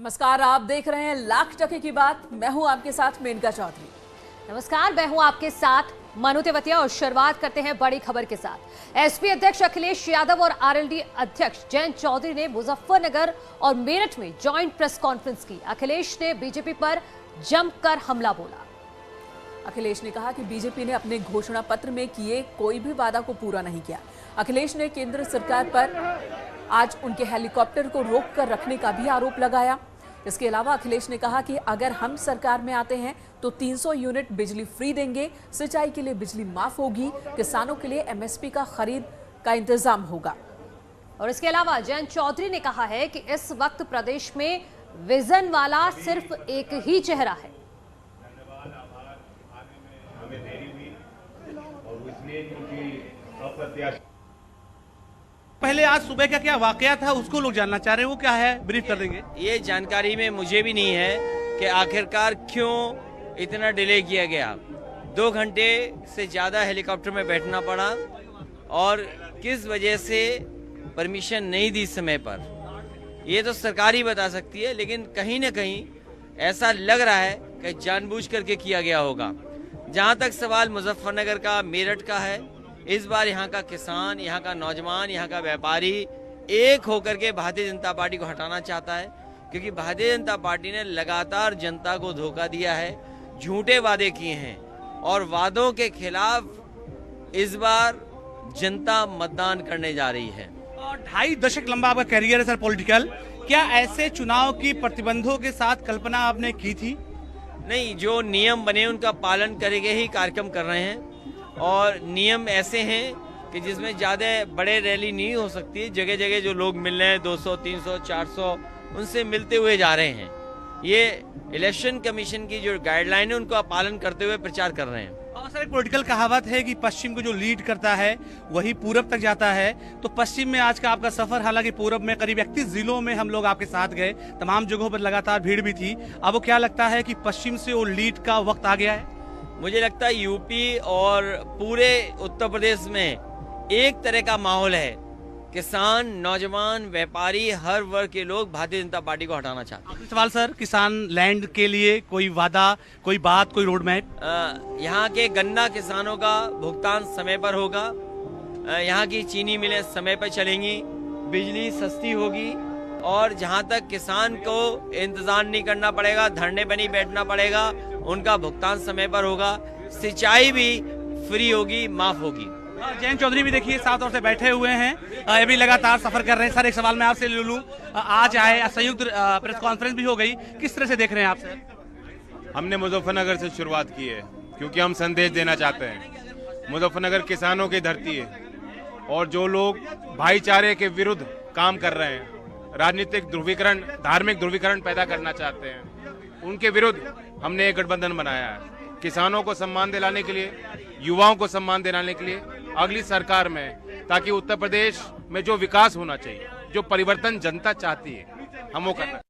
नमस्कार, आप देख रहे हैं लाख टके की बात। मैं हूं आपके साथ मेनका चौधरी। नमस्कार, मैं हूं आपके साथ मनु तेवतिया और शुरुआत करते हैं बड़ी खबर के साथ। एसपी अध्यक्ष अखिलेश यादव और आरएलडी अध्यक्ष जयंत चौधरी ने मुजफ्फरनगर और मेरठ में जॉइंट प्रेस कॉन्फ्रेंस की। अखिलेश ने बीजेपी पर जमकर हमला बोला। अखिलेश ने कहा कि बीजेपी ने अपने घोषणा पत्र में किए कोई भी वादा को पूरा नहीं किया। अखिलेश ने केंद्र सरकार पर आज उनके हेलीकॉप्टर को रोक कर रखने का भी आरोप लगाया। इसके अलावा अखिलेश ने कहा कि अगर हम सरकार में आते हैं तो 300 यूनिट बिजली फ्री देंगे, सिंचाई के लिए बिजली माफ होगी, किसानों के लिए एमएसपी का खरीद का इंतजाम होगा। और इसके अलावा जयंत चौधरी ने कहा है कि इस वक्त प्रदेश में विजन वाला सिर्फ एक ही चेहरा है। पहले आज सुबह का क्या वाकया था उसको लोग जानना चाह रहे हैं, वो क्या है, ब्रीफ कर देंगे। ये जानकारी में मुझे भी नहीं है कि आखिरकार क्यों इतना डिले किया गया। 2 घंटे से ज़्यादा हेलीकॉप्टर में बैठना पड़ा और किस वजह से परमिशन नहीं दी समय पर, ये तो सरकार ही बता सकती है। लेकिन कहीं ना कहीं ऐसा लग रहा है कि जानबूझ करके किया गया होगा। जहाँ तक सवाल मुजफ्फरनगर का, मेरठ का है, इस बार यहाँ का किसान, यहाँ का नौजवान, यहाँ का व्यापारी एक होकर के भारतीय जनता पार्टी को हटाना चाहता है, क्योंकि भारतीय जनता पार्टी ने लगातार जनता को धोखा दिया है, झूठे वादे किए हैं और वादों के खिलाफ इस बार जनता मतदान करने जा रही है। 2.5 दशक लंबा आपका कैरियर है सर पॉलिटिकल। क्या ऐसे चुनाव की प्रतिबंधों के साथ कल्पना आपने की थी? नहीं, जो नियम बने उनका पालन करके ही कार्यक्रम कर रहे हैं और नियम ऐसे हैं कि जिसमें ज़्यादा बड़े रैली नहीं हो सकती। जगह जगह जो लोग मिल रहे हैं 200, 300, 400 उनसे मिलते हुए जा रहे हैं। ये इलेक्शन कमीशन की जो गाइडलाइन है उनको पालन करते हुए प्रचार कर रहे हैं। और सर एक पॉलिटिकल कहावत है कि पश्चिम को जो लीड करता है वही पूरब तक जाता है। तो पश्चिम में आज का आपका सफर, हालांकि पूरब में करीब 31 जिलों में हम लोग आपके साथ गए, तमाम जगहों पर लगातार भीड़ भी थी। अब वो क्या लगता है कि पश्चिम से वो लीड का वक्त आ गया है? मुझे लगता है यूपी और पूरे उत्तर प्रदेश में एक तरह का माहौल है। किसान, नौजवान, व्यापारी, हर वर्ग के लोग भारतीय जनता पार्टी को हटाना चाहते हैं। सवाल सर, किसान लैंड के लिए कोई वादा, कोई बात, कोई रोड मैप? यहाँ के गन्ना किसानों का भुगतान समय पर होगा। यहाँ की चीनी मिलें समय पर चलेंगी, बिजली सस्ती होगी और जहाँ तक किसान को इंतजार नहीं करना पड़ेगा, धरने पर नहीं बैठना पड़ेगा, उनका भुगतान समय पर होगा, सिंचाई भी फ्री होगी, माफ होगी। जयंत चौधरी भी देखिए साफ तौर से बैठे हुए हैं, ये भी लगातार सफर कर रहे हैं। सर एक सवाल मैं आपसे ले लूं, आज आए संयुक्त प्रेस कॉन्फ्रेंस भी हो गई, किस तरह से देख रहे हैं आप सर? हमने मुजफ्फरनगर से शुरुआत की है क्योंकि हम संदेश देना चाहते हैं। मुजफ्फरनगर किसानों की धरती है और जो लोग भाईचारे के विरुद्ध काम कर रहे हैं, राजनीतिक ध्रुवीकरण, धार्मिक ध्रुवीकरण पैदा करना चाहते हैं, उनके विरुद्ध हमने एक गठबंधन बनाया है। किसानों को सम्मान दिलाने के लिए, युवाओं को सम्मान दिलाने के लिए अगली सरकार में, ताकि उत्तर प्रदेश में जो विकास होना चाहिए, जो परिवर्तन जनता चाहती है, हम वो करना।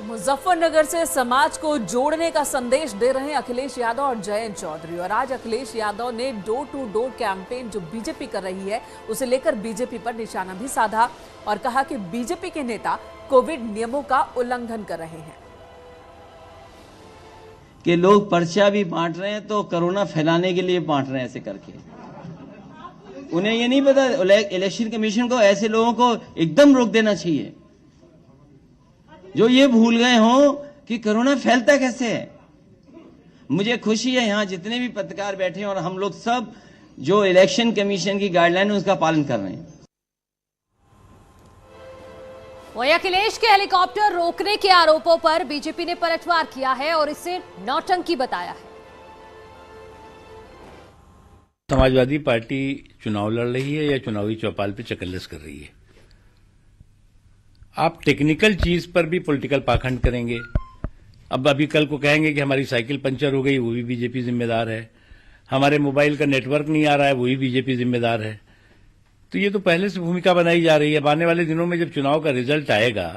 मुजफ्फरनगर से समाज को जोड़ने का संदेश दे रहे हैं अखिलेश यादव और जयंत चौधरी। और आज अखिलेश यादव ने डोर टू डोर कैंपेन जो बीजेपी कर रही है उसे लेकर बीजेपी पर निशाना भी साधा और कहा कि बीजेपी के नेता कोविड नियमों का उल्लंघन कर रहे हैं। कि लोग पर्चा भी बांट रहे हैं तो कोरोना फैलाने के लिए बांट रहे हैं ऐसे करके। उन्हें ये नहीं पता इलेक्शन कमीशन को ऐसे लोगों को एकदम रोक देना चाहिए जो ये भूल गए हों कि कोरोना फैलता कैसे है। मुझे खुशी है यहाँ जितने भी पत्रकार बैठे हैं और हम लोग सब जो इलेक्शन कमीशन की गाइडलाइन है उसका पालन कर रहे हैं। वहीं अखिलेश के हेलीकॉप्टर रोकने के आरोपों पर बीजेपी ने पलटवार किया है और इसे नौटंकी बताया है। समाजवादी पार्टी चुनाव लड़ रही है या चुनावी चौपाल पे चकल्लस कर रही है? आप टेक्निकल चीज पर भी पॉलिटिकल पाखंड करेंगे। अब अभी कल को कहेंगे कि हमारी साइकिल पंचर हो गई, वो भी बीजेपी जिम्मेदार है। हमारे मोबाइल का नेटवर्क नहीं आ रहा है, वो भी बीजेपी जिम्मेदार है। तो ये तो पहले से भूमिका बनाई जा रही है। अब आने वाले दिनों में जब चुनाव का रिजल्ट आएगा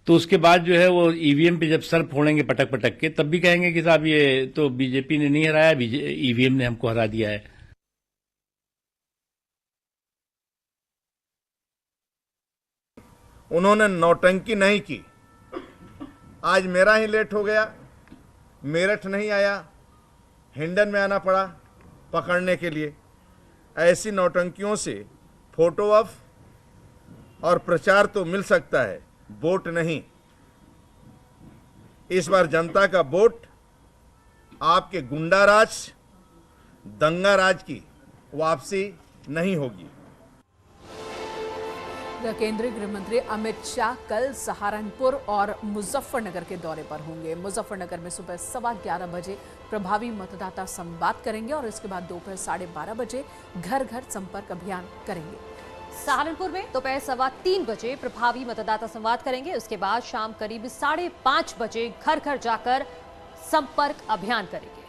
तो उसके बाद जो है वो ईवीएम पे जब सर फोड़ेंगे पटक पटक के, तब भी कहेंगे कि साहब ये तो बीजेपी ने नहीं हराया, ईवीएम ने हमको हरा दिया है। उन्होंने नौटंकी नहीं की। आज मेरा ही लेट हो गया, मेरठ नहीं आया, हिंडन में आना पड़ा पकड़ने के लिए। ऐसी नौटंकियों से फोटो ऑफ और प्रचार तो मिल सकता है, वोट नहीं। इस बार जनता का वोट आपके गुंडाराज, दंगाराज की वापसी नहीं होगी। केंद्रीय गृह मंत्री अमित शाह कल सहारनपुर और मुजफ्फरनगर के दौरे पर होंगे। मुजफ्फरनगर में सुबह 11:15 बजे प्रभावी मतदाता संवाद करेंगे और इसके बाद दोपहर 12:30 बजे घर घर संपर्क अभियान करेंगे। सहारनपुर में दोपहर 3:15 बजे प्रभावी मतदाता संवाद करेंगे। उसके बाद शाम करीब 5:30 बजे घर घर जाकर संपर्क अभियान करेंगे।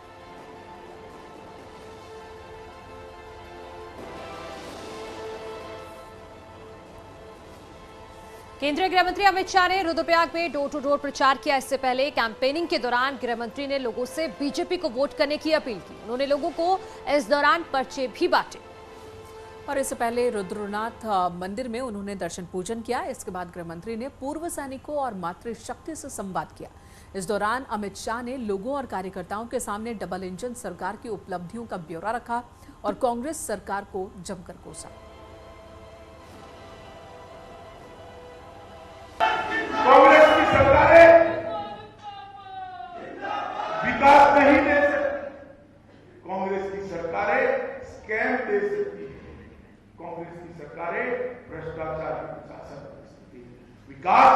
केंद्रीय गृह मंत्री अमित शाह ने रुद्रप्रयाग में डोर टू डोर प्रचार किया। इससे पहले कैंपेनिंग के दौरान गृह मंत्री ने लोगों से बीजेपी को वोट करने की अपील की। उन्होंने लोगों को इस दौरान पर्चे भी बांटे और इससे पहले रुद्रनाथ मंदिर में उन्होंने दर्शन पूजन किया। इसके बाद गृह मंत्री ने पूर्व सैनिकों और मातृशक्ति से संवाद किया। इस दौरान अमित शाह ने लोगों और कार्यकर्ताओं के सामने डबल इंजन सरकार की उपलब्धियों का ब्यौरा रखा और कांग्रेस सरकार को जमकर कोसा। कांग्रेस की सरकारें विकास नहीं दे सकती, कांग्रेस की सरकारें स्कैम दे सकती है, कांग्रेस की सरकारें भ्रष्टाचार की शासन दे सकती है। विकास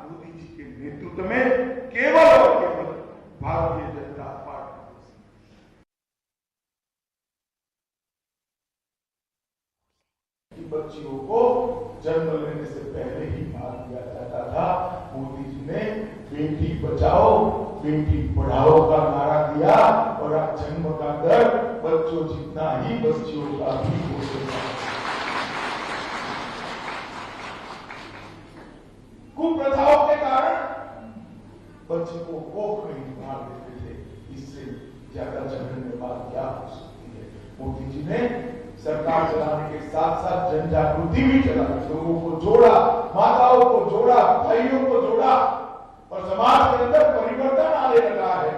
मोदी जी के नेतृत्व में केवल और केवल भारतीय जनता पार्टी। बच्चियों को जन्म लेने से पहले ही मार दिया जाता था। मोदी जी ने बेटी बचाओ बेटी पढ़ाओ का नारा दिया और आज जन्म का दर बच्चों जितना ही बच्चियों का भी हो सकता है। कुप्रथाओं के कारण बच्चे को कोख में मार देते थे। इससे ज्यादा जघन्य बात क्या हो सकती है। मोदी जी ने सरकार चलाने के साथ साथ जन जागृति भी चलाई, लोगों को जोड़ा, माताओं को जोड़ा, भाइयों को जोड़ा और समाज के अंदर परिवर्तन आने लगा है।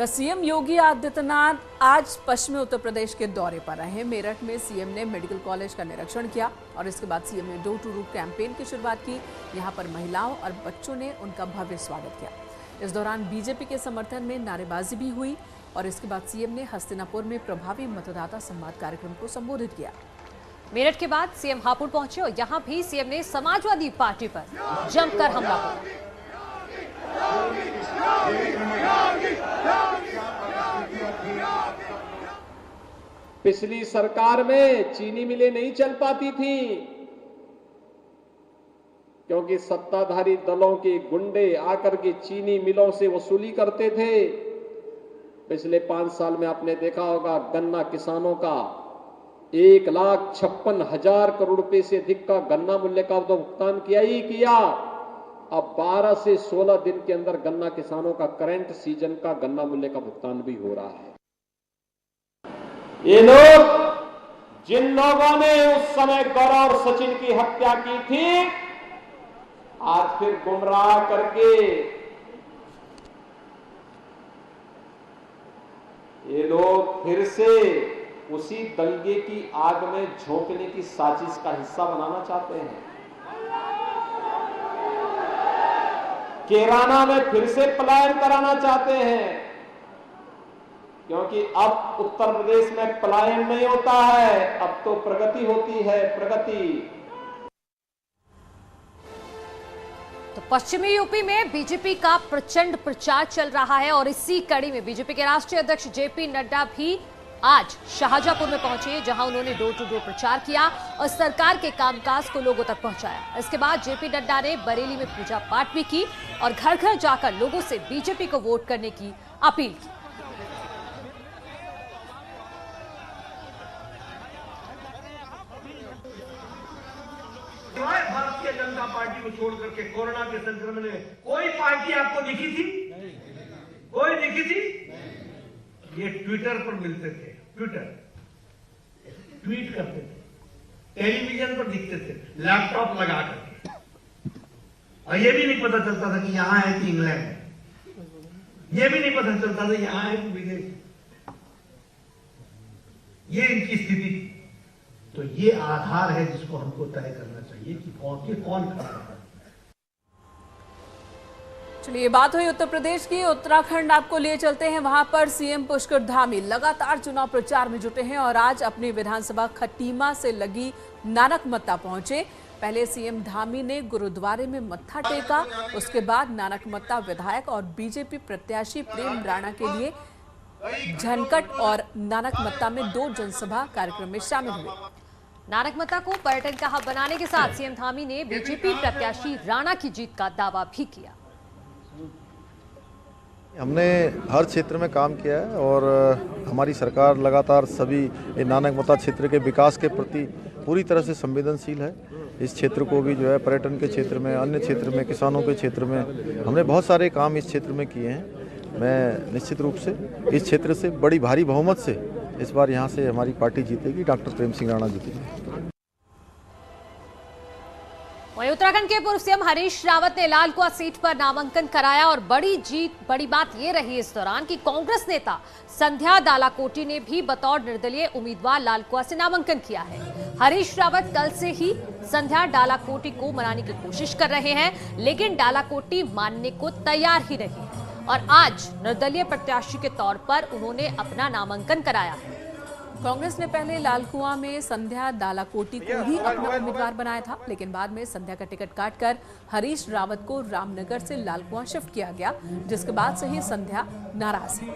सीएम योगी आदित्यनाथ आज पश्चिमी उत्तर प्रदेश के दौरे पर रहे। मेरठ में सीएम ने मेडिकल कॉलेज का निरीक्षण किया और इसके बाद सीएम ने डोर टू डोर कैंपेन की शुरुआत की। यहां पर महिलाओं और बच्चों ने उनका भव्य स्वागत किया। इस दौरान बीजेपी के समर्थन में नारेबाजी भी हुई और इसके बाद सीएम ने हस्तिनापुर में प्रभावी मतदाता संवाद कार्यक्रम को संबोधित किया। मेरठ के बाद सीएम हापुड़ पहुंचे और यहां भी सीएम ने समाजवादी पार्टी पर जमकर हमला किया। पिछली सरकार में चीनी मिलें नहीं चल पाती थी क्योंकि सत्ताधारी दलों के गुंडे आकर के चीनी मिलों से वसूली करते थे। पिछले 5 साल में आपने देखा होगा गन्ना किसानों का 1,56,000 करोड़ रुपए से अधिक का गन्ना मूल्य का तो भुगतान किया ही किया। अब 12 से 16 दिन के अंदर गन्ना किसानों का करंट सीजन का गन्ना मूल्य का भुगतान भी हो रहा है। ये लोग जिन लोगों ने उस समय गौरव और सचिन की हत्या की थी, आज फिर गुमराह करके ये लोग फिर से उसी दंगे की आग में झोंकने की साजिश का हिस्सा बनाना चाहते हैं। कैराना में फिर से पलायन कराना चाहते हैं क्योंकि अब उत्तर प्रदेश में पलायन नहीं होता है, अब तो प्रगति होती है, प्रगति। तो पश्चिमी यूपी में बीजेपी का प्रचंड प्रचार चल रहा है और इसी कड़ी में बीजेपी के राष्ट्रीय अध्यक्ष जेपी नड्डा भी आज शाहजहांपुर में पहुंचे, जहां उन्होंने डोर टू डोर प्रचार किया और सरकार के कामकाज को लोगों तक पहुंचाया। इसके बाद जेपी नड्डा ने बरेली में पूजा पाठ भी की और घर घर जाकर लोगों से बीजेपी को वोट करने की अपील की। भारतीय जनता पार्टी को छोड़ करके कोरोना के संक्रमण में कोई पार्टी आपको दिखी थी? कोई दिखी थी? ये ट्विटर पर मिलते थे, ट्विट करते थे। टेलीविजन पर दिखते थे, लैपटॉप लगा करके, और ये भी नहीं पता चलता था कि यहाँ है कि इंग्लैंड है, ये भी नहीं पता चलता था यहाँ है कि विदेश। ये इनकी स्थिति थी। तो ये आधार है जिसको हमको तय करना चाहिए कि कौन खड़ा है। चलिए, ये बात हुई उत्तर प्रदेश की। उत्तराखंड आपको लिए चलते हैं। वहां पर सीएम पुष्कर धामी लगातार चुनाव प्रचार में जुटे हैं और आज अपनी विधानसभा खटीमा से लगी नानकमत्ता पहुंचे। पहले सीएम धामी ने गुरुद्वारे में मत्था टेका, उसके बाद नानकमत्ता विधायक और बीजेपी प्रत्याशी प्रेम राणा के लिए झनकट और नानकमत्ता में 2 जनसभा कार्यक्रम में शामिल हुए। नानकमत्ता को पर्यटन का हब बनाने के साथ सीएम धामी ने बीजेपी प्रत्याशी राणा की जीत का दावा भी किया। हमने हर क्षेत्र में काम किया है और हमारी सरकार लगातार सभी नानकमत्ता क्षेत्र के विकास के प्रति पूरी तरह से संवेदनशील है। इस क्षेत्र को भी जो है पर्यटन के क्षेत्र में, अन्य क्षेत्र में, किसानों के क्षेत्र में हमने बहुत सारे काम इस क्षेत्र में किए हैं। मैं निश्चित रूप से इस क्षेत्र से बड़ी भारी बहुमत से इस बार यहाँ से हमारी पार्टी जीतेगी, डॉक्टर प्रेम सिंह राणा जीतेगी। वहीं उत्तराखंड के पूर्व सीएम हरीश रावत ने लालकुआं सीट पर नामांकन कराया और बड़ी बात ये रही इस दौरान कि कांग्रेस नेता संध्या दालाकोटी ने भी बतौर निर्दलीय उम्मीदवार लालकुआं से नामांकन किया है। हरीश रावत कल से ही संध्या दालाकोटी को मनाने की कोशिश कर रहे हैं, लेकिन दालाकोटी मानने को तैयार ही नहीं है और आज निर्दलीय प्रत्याशी के तौर पर उन्होंने अपना नामांकन कराया है। कांग्रेस ने पहले लालकुआं में संध्या दालाकोटी को ही अपना उम्मीदवार बनाया था, लेकिन बाद में संध्या का टिकट काटकर हरीश रावत को रामनगर से लालकुआं शिफ्ट किया गया, जिसके बाद से ही संध्या नाराज है।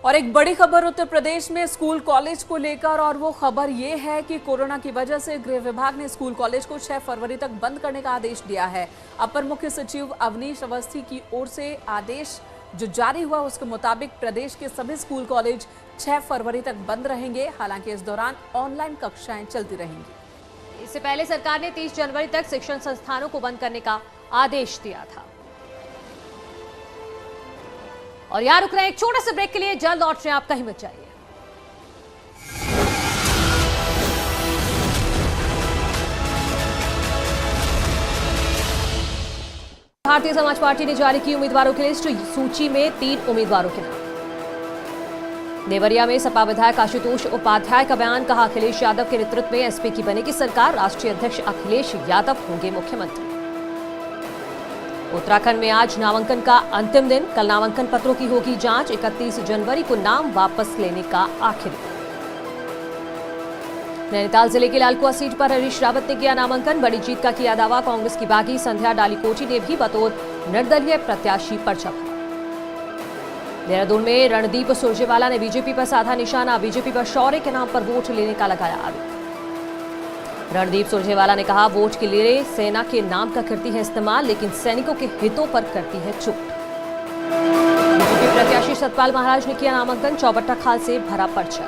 और एक बड़ी खबर उत्तर प्रदेश में स्कूल कॉलेज को लेकर, और वो खबर ये है कि कोरोना की वजह से गृह विभाग ने स्कूल कॉलेज को 6 फरवरी तक बंद करने का आदेश दिया है। अपर मुख्य सचिव अवनीश अवस्थी की ओर से आदेश जो जारी हुआ उसके मुताबिक प्रदेश के सभी स्कूल कॉलेज 6 फरवरी तक बंद रहेंगे। हालांकि इस दौरान ऑनलाइन कक्षाएं चलती रहेंगी। इससे पहले सरकार ने 30 जनवरी तक शिक्षण संस्थानों को बंद करने का आदेश दिया था। और यहां रुक रहे हैं एक छोटे से ब्रेक के लिए, जल्द लौट रहे हैं, आप कहीं मत जाइए। भारतीय समाज पार्टी ने जारी की उम्मीदवारों की लिस्ट। सूची में 3 उम्मीदवारों के नाम। देवरिया में सपा विधायक आशुतोष उपाध्याय का बयान, कहा अखिलेश यादव के नेतृत्व में एसपी की बनेगी सरकार, राष्ट्रीय अध्यक्ष अखिलेश यादव होंगे मुख्यमंत्री। उत्तराखंड में आज नामांकन का अंतिम दिन, कल नामांकन पत्रों की होगी जांच। 31 जनवरी को नाम वापस लेने का आखिरी दिन। नैनीताल जिले की लालकुआं सीट पर हरीश रावत ने किया नामांकन, बड़ी जीत का किया दावा। कांग्रेस की बागी संध्या दालाकोटी ने भी बतौर निर्दलीय प्रत्याशी पर्चा भरा। देहरादून में रणदीप सुरजेवाला ने बीजेपी पर साधा निशाना, बीजेपी पर शौर्य के नाम पर वोट लेने का लगाया आरोप। रणदीप सुरजेवाला ने कहा, वोट के लिए सेना के नाम का करती है इस्तेमाल, लेकिन सैनिकों के हितों पर करती है चूक। बीजेपी प्रत्याशी सतपाल महाराज ने किया नामांकन, चौबट्टा खाल से भरा पर्चा।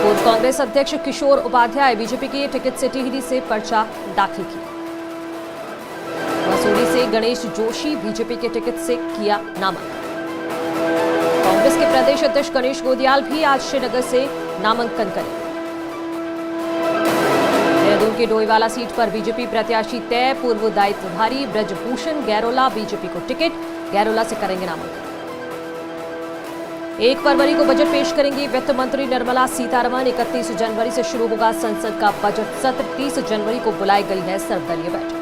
पूर्व कांग्रेस अध्यक्ष किशोर उपाध्याय बीजेपी के टिकट से टिहरी से पर्चा दाखिल किया। मसूरी से गणेश जोशी बीजेपी के टिकट से किया नामांकन। कांग्रेस के प्रदेश अध्यक्ष गणेश गोदियाल भी आज श्रीनगर से नामांकन करेंगे। देहरादून के डोईवाला सीट पर बीजेपी प्रत्याशी तय, पूर्व दायित्वधारी ब्रजभूषण गैरोला बीजेपी को टिकट, गैरोला से करेंगे नामांकन। 1 फरवरी को बजट पेश करेंगी वित्त मंत्री निर्मला सीतारमण। 31 जनवरी से शुरू होगा संसद का बजट सत्र, 30 जनवरी को बुलाई गई है सर्वदलीय बैठक।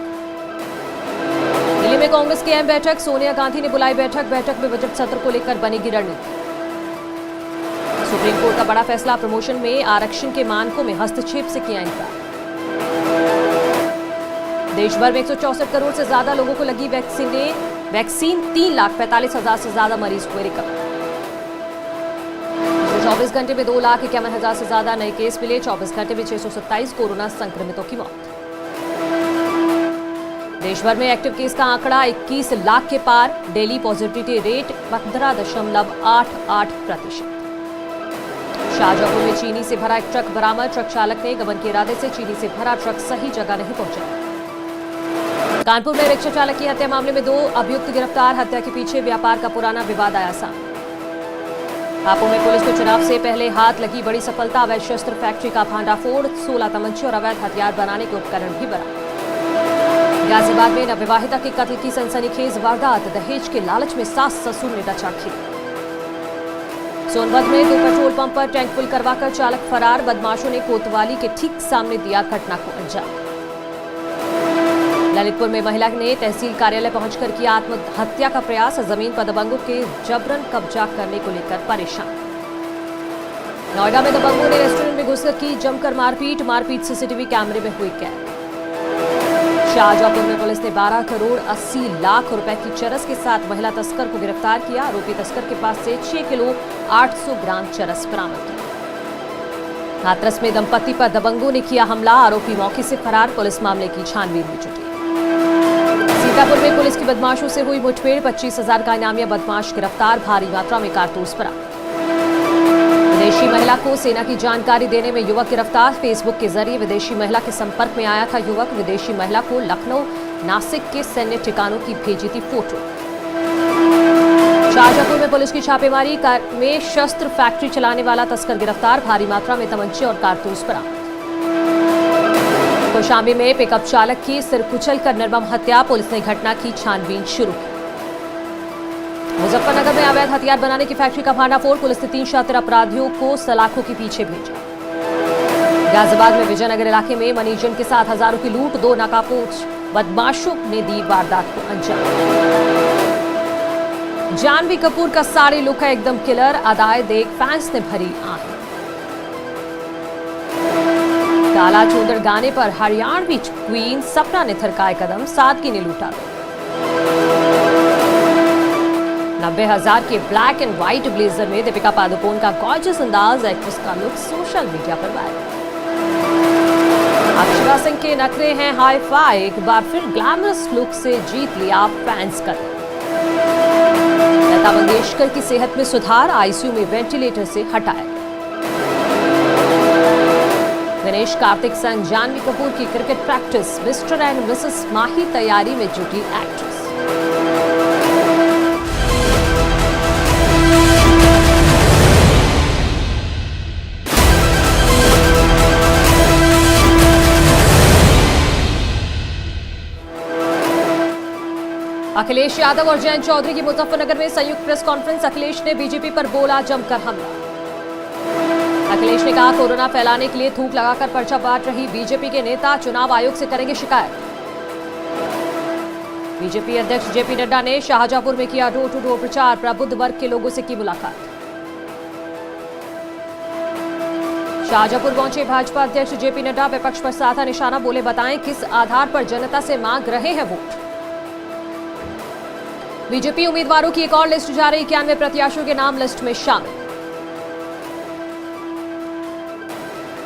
दिल्ली में कांग्रेस की अहम बैठक, सोनिया गांधी ने बुलाई बैठक, बैठक में बजट सत्र को लेकर बनेगी रणनीति। सुप्रीम कोर्ट का बड़ा फैसला, प्रमोशन में आरक्षण के मानकों में हस्तक्षेप से किया इनकार। देश भर में 164 करोड़ से ज्यादा लोगों को लगी वैक्सीन, 3,45,000 से ज्यादा मरीज हुए रिकवर। 24 घंटे में 2,51,000 से ज्यादा नए केस मिले। 24 घंटे में 627 कोरोना संक्रमितों की मौत। देश भर में एक्टिव केस का आंकड़ा 21 लाख के पार। Daily positivity rate 15.88%। शाहजहांपुर में चीनी से भरा एक ट्रक बरामद। ट्रक चालक ने गबन के इरादे से चीनी से भरा ट्रक सही जगह नहीं पहुंचाया। कानपुर में रिक्शा चालक की हत्या मामले में 2 अभियुक्त गिरफ्तार। हत्या के पीछे व्यापार का पुराना विवाद आया सामने। हापुड़ में पुलिस को चुनाव से पहले हाथ लगी बड़ी सफलता। अवैध शस्त्र फैक्ट्री का भांडाफोड़। 16 तमंचे और अवैध हथियार बनाने के उपकरण भी बरामद। गाजियाबाद में नवविवाहिता के कत्ल की सनसनीखेज वारदात। दहेज के लालच में सास ससुर ने रचा खेल। सोनभद्र में 2 पेट्रोल पंप पर टैंक फुल करवाकर चालक फरार। बदमाशों ने कोतवाली के ठीक सामने दिया घटना को अंजाम। ललितपुर में महिला ने तहसील कार्यालय पहुंचकर किया आत्महत्या का प्रयास। जमीन पर दबंगों के जबरन कब्जा करने को लेकर परेशान। नोएडा में दबंगों ने रेस्टोरेंट में घुसकर की जमकर मारपीट सीसीटीवी कैमरे में हुई कैद। शाहजहांपुर में पुलिस ने 12 करोड़ 80 लाख रुपए की चरस के साथ महिला तस्कर को गिरफ्तार किया। आरोपी तस्कर के पास से 6 किलो 800 ग्राम चरस बरामद की। हाथरस में दंपति पर दबंगों ने किया हमला। आरोपी मौके से फरार। पुलिस मामले की छानबीन में जुटी। सीतापुर में पुलिस की बदमाशों से हुई मुठभेड़। 25,000 का इनामिया बदमाश गिरफ्तार। भारी मात्रा में कारतूस बरामद। विदेशी महिला को सेना की जानकारी देने में युवक गिरफ्तार। फेसबुक के जरिए विदेशी महिला के संपर्क में आया था युवक। विदेशी महिला को लखनऊ नासिक के सैन्य ठिकानों की भेजी थी फोटो। शाहजहांपुर में पुलिस की छापेमारी में शस्त्र फैक्ट्री चलाने वाला तस्कर गिरफ्तार। भारी मात्रा में तमंचे और कारतूस बरामद। कौशाम्बी में पिकअप चालक की सिर कुचल कर निर्मम हत्या। पुलिस ने घटना की छानबीन शुरू की। मुजफ्फरनगर में अवैध हथियार बनाने की फैक्ट्री का भांडाफोड़। पुलिस ने 3 शातिर अपराधियों को सलाखों के पीछे भेजा। गाजियाबाद में विजयनगर इलाके में मनीजन के साथ हजारों की लूट। 2 नकाबपोश बदमाशों ने दी वारदात को अंजाम। जानवी कपूर का साड़ी लुक है एकदम किलर। अदाए देख फैंस ने भरी आंखें। काला चूदर गाने पर हरियाणवी क्वीन सपना ने थरकाए कदम। सादगी ने लूटा। 90,000 के ब्लैक एंड व्हाइट ब्लेजर में दीपिका पादुकोण का गॉर्जियस अंदाज। एक्ट्रेस का लुक सोशल मीडिया पर वायरल। अक्षरा सिंह के नखरे हैं हाई फाई। एक बार फिर ग्लैमरस लुक से जीत लिया फैंस का दिल। लता मंगेशकर की सेहत में सुधार। आईसीयू में वेंटिलेटर से हटाया। गणेश कार्तिक संग जानवी कपूर की cricket practice. Mister and missus Mahi तैयारी में जुटी एक्ट्रेस। अखिलेश यादव और जयंत चौधरी की मुजफ्फरनगर में संयुक्त प्रेस कॉन्फ्रेंस। अखिलेश ने बीजेपी पर बोला जमकर हमला। अखिलेश ने कहा कोरोना फैलाने के लिए थूक लगाकर पर्चा बांट रही बीजेपी के नेता चुनाव आयोग से करेंगे शिकायत। बीजेपी अध्यक्ष जेपी नड्डा ने शाहजहांपुर में किया डोर टू डोर प्रचार। प्रबुद्ध वर्ग के लोगों से की मुलाकात। शाहजहांपुर पहुंचे भाजपा अध्यक्ष जेपी नड्डा। विपक्ष पर साधा निशाना। बोले बताएं किस आधार पर जनता से मांग रहे हैं वोट। बीजेपी उम्मीदवारों की एक और लिस्ट जारी। 91 प्रत्याशियों के नाम लिस्ट में शामिल।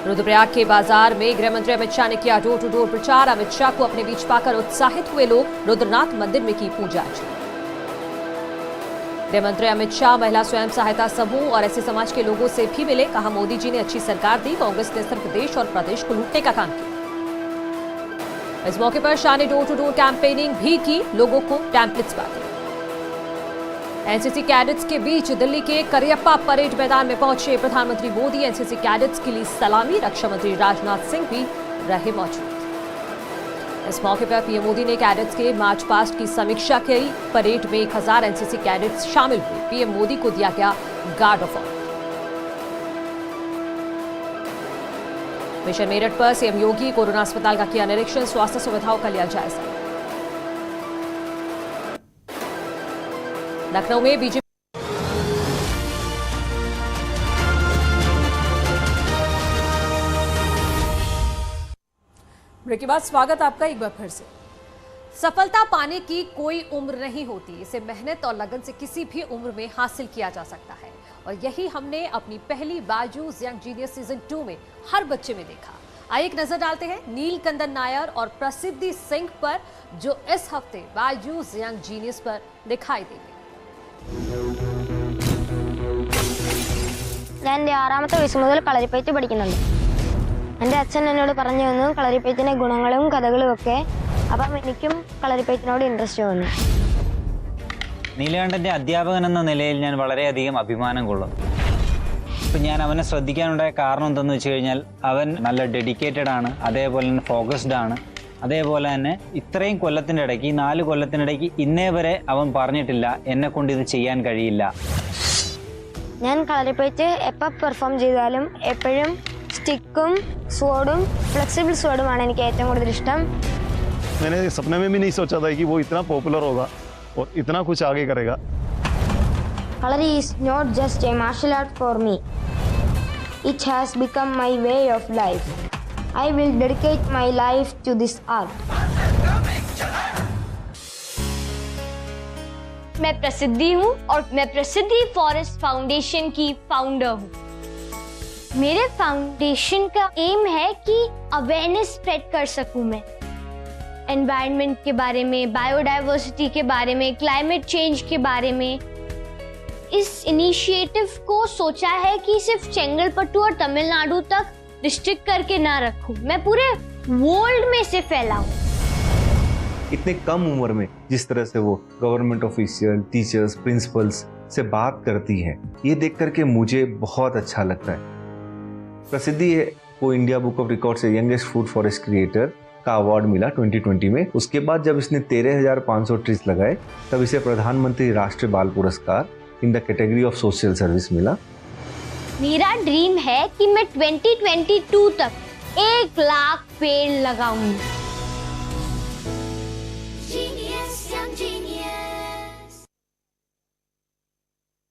रुद्रप्रयाग के बाजार में गृह मंत्री अमित शाह ने किया डोर टू डोर प्रचार। अमित शाह को अपने बीच पाकर उत्साहित हुए लोग। रुद्रनाथ मंदिर में की पूजा अर्चना। गृह मंत्री अमित शाह महिला स्वयं सहायता समूह और ऐसे समाज के लोगों से भी मिले। कहा मोदी जी ने अच्छी सरकार दी। कांग्रेस ने सिर्फ देश और प्रदेश को लूटने का काम किया। इस मौके पर शाह ने डोर टू डोर कैंपेनिंग भी की। लोगों को टैंपलेट्स बांटे। एनसीसी कैडेट्स के बीच दिल्ली के करियप्पा परेड मैदान में पहुंचे प्रधानमंत्री मोदी। एनसीसी कैडेट्स के लिए सलामी। रक्षा मंत्री राजनाथ सिंह भी रहे मौजूद। इस मौके पर पीएम मोदी ने कैडेट्स के मार्च पास्ट की समीक्षा की। परेड में 1000 एनसीसी कैडेट्स शामिल हुए। पीएम मोदी को दिया गया guard of honour. Mission Meerut पर सीएम योगी कोरोना अस्पताल का किया निरीक्षण। स्वास्थ्य सुविधाओं का लिया जायजा। लखनऊ में बीजेपी ब्रेक के बाद स्वागत आपका एक बार फिर से। सफलता पाने की कोई उम्र नहीं होती, इसे मेहनत और लगन से किसी भी उम्र में हासिल किया जा सकता है और यही हमने अपनी पहली बायजूस यंग जीनियस सीजन 2 में हर बच्चे में देखा। आइए एक नजर डालते हैं नीलकंदन नायर और प्रसिद्धि सिंह पर, जो इस हफ्ते बायजूस यंग जीनियस पर दिखाई देंगे। ഞാൻ 6ാമത്തെ വയസ്സ് മുതൽ കളരിപ്പയറ്റ് പഠിക്കുന്നുണ്ട്. എൻ്റെ അച്ഛൻ എന്നോട് പറഞ്ഞു തന്നു കളരിപ്പയറ്റിൻ്റെ ഗുണങ്ങളും കഥകളും ഒക്കെ. അപ്പം എനിക്കും കളരിപ്പയറ്റിനോട് ഇൻട്രസ്റ്റ് തോന്നി. നീലകണ്ഠൻ്റെ അധ്യാപകൻ എന്ന നിലയിൽ ഞാൻ വളരെയധികം അഭിമാനം കൊള്ളുന്നു. ഇപ്പം ഞാൻ അവനെ ശ്രദ്ധിക്കാനുണ്ടായ കാരണം എന്തെന്ന് വെച്ച് കഴിഞ്ഞാൽ അവൻ നല്ല ഡെഡിക്കേറ്റഡ് ആണ്, അതേപോലെ തന്നെ ഫോക്കസ്ഡ് ആണ്. അതേപോലെ തന്നെ ഇത്രയും കൊല്ലത്തിൻ്റെ ഇടയ്ക്ക്, ഈ 4 കൊല്ലത്തിനിടയ്ക്ക് ഇന്നേ വരെ അവൻ പറഞ്ഞിട്ടില്ല എന്നെ കൊണ്ട് ഇത് ചെയ്യാൻ കഴിയില്ല. ഞാൻ കളരിപ്പയറ്റ് എപ്പോൾ പെർഫോം ചെയ്താലും എപ്പോഴും സ്റ്റിക്കും സ്വോർഡും ഫ്ലെക്സിബിൾ സ്വോർഡുമാണ് എനിക്ക് ഏറ്റവും കൂടുതൽ ഇഷ്ടം. मैंने सपने में भी नहीं सोचा था कि वो इतना पॉपुलर होगा और इतना कुछ आगे करेगा. Kalari is not just a martial art for me. It has become my way of life. I will dedicate my life to this art. मैं प्रसिद्धि हूँ और मैं प्रसिद्धि फॉरेस्ट फाउंडेशन की फाउंडर हूँ. मेरे फाउंडेशन का एम है कि अवेयरनेस स्प्रेड कर सकूँ मैं एनवायरनमेंट के बारे में, बायोडाइवर्सिटी के बारे में, क्लाइमेट चेंज के बारे में. इस इनिशिएटिव को सोचा है कि सिर्फ चेंगलपट्टू और तमिलनाडु तक रिस्ट्रिक्ट करके ना रखूं, मैं पूरे वर्ल्ड में इसे फैलाऊं. इतने कम उम्र में जिस तरह से वो गवर्नमेंट ऑफिशियल, टीचर्स, प्रिंसिपल्स से बात करती है, ये देख करके मुझे बहुत अच्छा लगता है. प्रसिद्धि को इंडिया बुक ऑफ रिकॉर्ड से यंगेस्ट फूड फॉरेस्ट क्रिएटर का अवार्ड मिला 2020 में. उसके बाद जब इसने 13,500 ट्रीज लगाए तब इसे प्रधानमंत्री राष्ट्रीय बाल पुरस्कार in the category of social service मिला. मेरा ड्रीम है कि मैं 2022 तक 1 लाख पेड़ लगाऊंगी.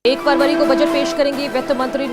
1 फरवरी को बजट पेश करेंगी वित्त मंत्री